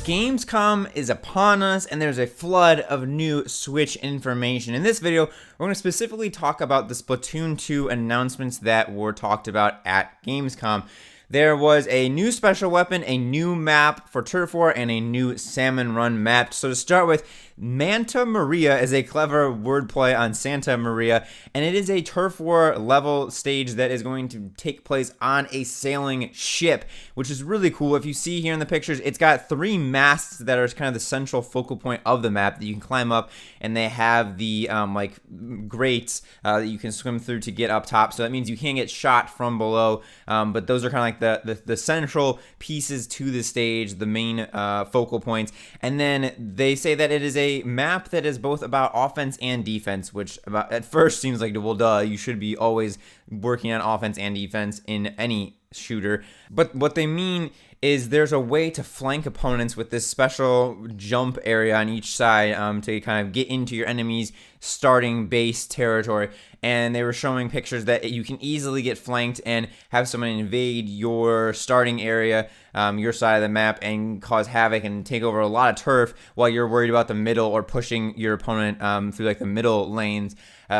Gamescom is upon us, and there's a flood of new Switch information. In this video, we're going to specifically talk about the Splatoon 2 announcements that were talked about at Gamescom. There was a new special weapon, a new map for Turf War, and a new Salmon Run map. So to start with, Manta Maria is a clever wordplay on Santa Maria, and it is a Turf War level stage that is going to take place on a sailing ship, which is really cool. If you see here in the pictures, it's got 3 masts that are kind of the central focal point of the map that you can climb up, and they have the like grates that you can swim through to get up top. So that means you can't get shot from below, but those are kind of like the central pieces to the stage, the main focal points. And then they say that it is a map that is both about offense and defense, which at first seems like, well, duh, you should be always working on offense and defense in any shooter. But what they mean is there's a way to flank opponents with this special jump area on each side to kind of get into your enemy's starting base territory. And they were showing pictures that you can easily get flanked and have someone invade your starting area, your side of the map, and cause havoc and take over a lot of turf while you're worried about the middle or pushing your opponent through like the middle lanes.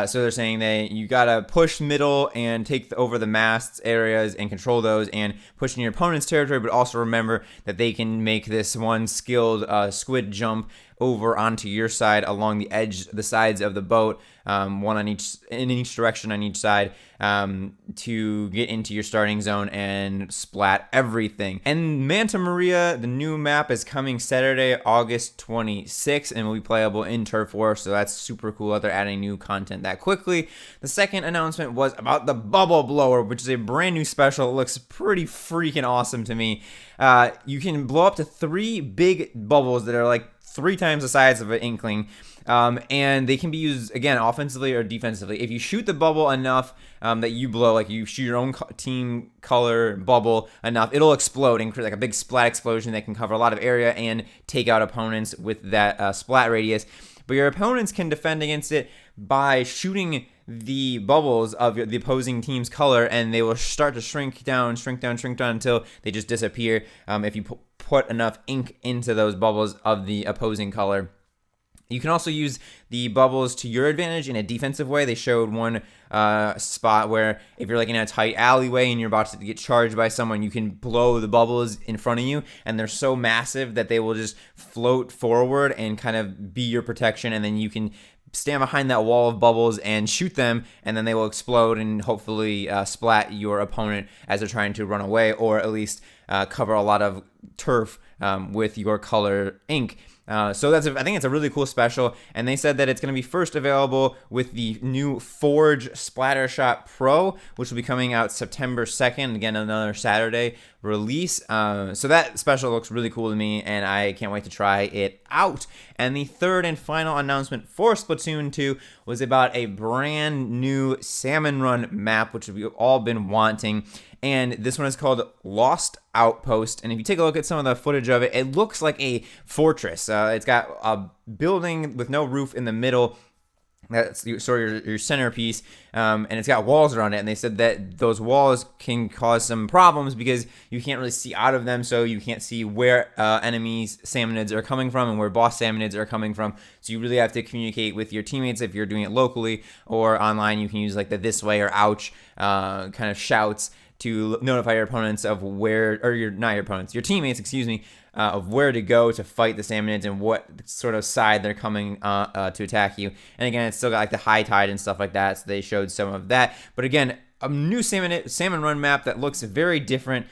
So they're saying that you gotta push middle and take over the masts areas and control those and push in your opponent's territory, but also remember that they can make this one skilled squid jump over onto your side along the sides of the boat, one on in each direction on each side, to get into your starting zone and splat everything. And Manta Maria, the new map, is coming Saturday, August 26th, and will be playable in Turf War, so that's super cool that they're adding new content that quickly. The second announcement was about the Bubble Blower, which is a brand new special. It looks pretty freaking awesome to me. You can blow up to 3 big bubbles that are like 3 times the size of an inkling, and they can be used, again, offensively or defensively. If you shoot the bubble enough that you blow, like you shoot your own team color bubble enough, it'll explode and create like a big splat explosion that can cover a lot of area and take out opponents with that splat radius. But your opponents can defend against it by shooting the bubbles of the opposing team's color, and they will start to shrink down until they just disappear if you put enough ink into those bubbles of the opposing color. You can also use the bubbles to your advantage in a defensive way. They showed one spot where if you're like in a tight alleyway and you're about to get charged by someone, you can blow the bubbles in front of you, and they're so massive that they will just float forward and kind of be your protection, and then you can stand behind that wall of bubbles and shoot them, and then they will explode and hopefully splat your opponent as they're trying to run away, or at least cover a lot of turf with your color ink. So I think it's a really cool special, and they said that it's going to be first available with the new Forge Splattershot Pro, which will be coming out September 2nd, again another Saturday release. So that special looks really cool to me, and I can't wait to try it out. And the third and final announcement for Splatoon 2 was about a brand new Salmon Run map, which we've all been wanting. And this one is called Lost Outpost. And if you take a look at some of the footage of it, it looks like a fortress. It's got a building with no roof in the middle. That's sort of your centerpiece, and it's got walls around it. And they said that those walls can cause some problems because you can't really see out of them, so you can't see where enemies' salmonids are coming from and where boss salmonids are coming from. So you really have to communicate with your teammates if you're doing it locally, or online you can use like the this way or ouch kind of shouts to notify your opponents of where, or your teammates, of where to go to fight the salmonids and what sort of side they're coming to attack you. And again, it's still got like the high tide and stuff like that, so they showed some of that. But again, a new Salmon Run map that looks very different.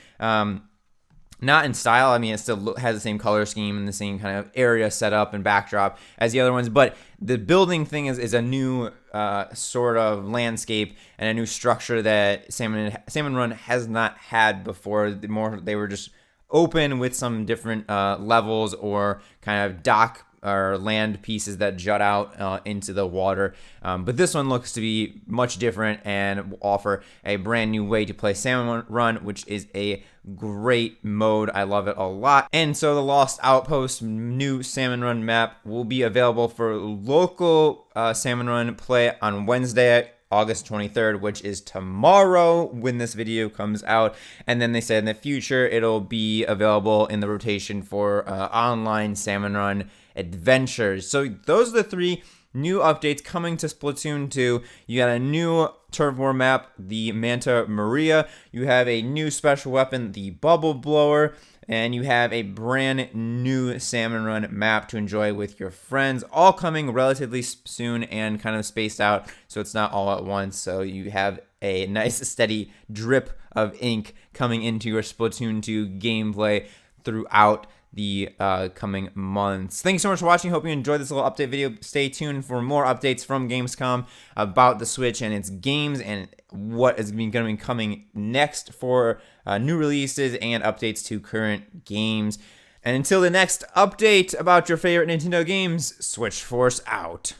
Not in style. I mean, it still has the same color scheme and the same kind of area setup and backdrop as the other ones, but the building thing is a new sort of landscape and a new structure that Salmon Run has not had before. They were just open with some different levels or kind of dock or land pieces that jut out into the water. But this one looks to be much different and will offer a brand new way to play Salmon Run, which is a great mode. I love it a lot. And so the Lost Outpost new Salmon Run map will be available for local Salmon Run play on Wednesday, August 23rd, which is tomorrow when this video comes out. And then they said in the future it'll be available in the rotation for online Salmon Run adventures. So those are the 3 new updates coming to Splatoon 2. You got a new turf war map, the Manta Maria. You have a new special weapon, the Bubble Blower. And you have a brand new Salmon Run map to enjoy with your friends, all coming relatively soon and kind of spaced out, so it's not all at once. So you have a nice steady drip of ink coming into your Splatoon 2 gameplay throughout the coming months. Thanks so much for watching. Hope you enjoyed this little update video. Stay tuned for more updates from Gamescom about the Switch and its games and what is going to be coming next for new releases and updates to current games. And until the next update about your favorite Nintendo games, Switch Force out.